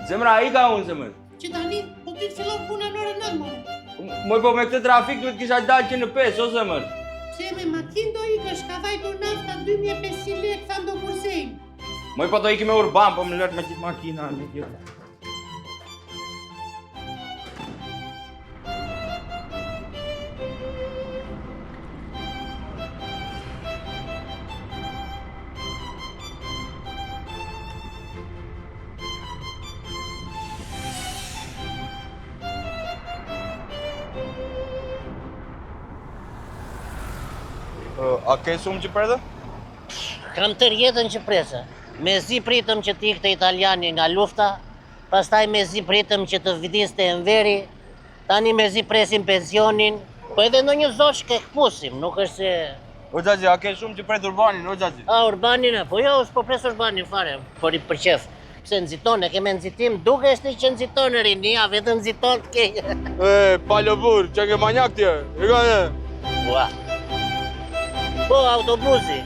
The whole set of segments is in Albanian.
Zemra, i ka unë zemër. Që tani, po ty të fillon puna në orën 9, more. Moj po me këtë trafik duhet kisha dalë që në 5, o zemër. Që me makinë do ikësh, ka vajtur nafta 2500 lekë, thanë do kursejnë. Moj po do iki me urban, po më lërë me qitë makina. A ke sumë që prede? Kam tër jetën që presa. Me zi pritëm që t'ikte italiani nga lufta, pastaj me zi pritëm që të vdiste Enveri, tani me zi presim pensionin, po edhe në një zosh ke këpusim, nuk është se... O Gjaxhi, a ke shumë që pret Urbanin, o Gjaxhi? A, Urbanin e? Po jo, s'po pres Urbanin fare, por i përqef. Pse nëziton, e keme nëzitim, duke është që nëziton e rinia, vetë nëziton të kej. Palobur, që ke manjak tje, e ka ne? Ua. Po, autobusi.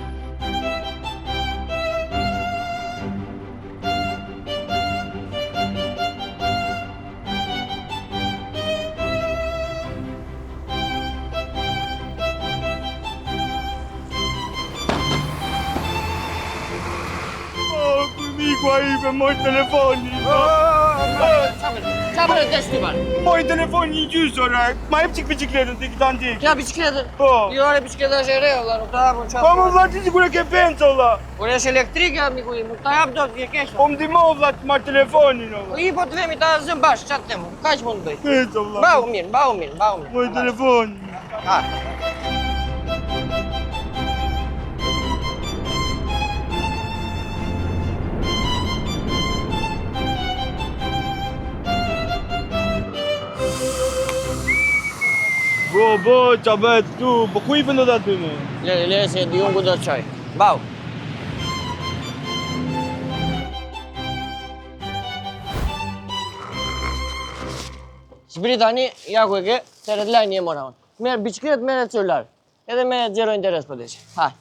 Miku a ipe, moj telefoni. Qa për e desh t'i banë? Moj telefoni një gjysë, ora. Ma e pëqik bicikletën t'i këta ndikë. Kja bicikletën? Po. Jo, ore bicikleta është e re, ola, nuk ta hapë në qatë. Po më vla që sigur e ke penca, ola. Por është elektrike, amiku im, nuk ta hapë do t'je kesh. Po më dimo, vla, të marrë telefonin, ola. Po i po të vemi ta zëm bashkë, qatë temu, ka që mund të bëj? Penca, ola. Bahu mirë. Moj telefoni. Ha. Bo, qa bëhet tu, po ku i pëndot aty me? Le, se di unë ku do të qoj. Bahu. Shbiri tani, ja ku e ke, se redline një mora unë. Merë biciklet, merë celular. Edhe me 0 interes po deqe. Ha.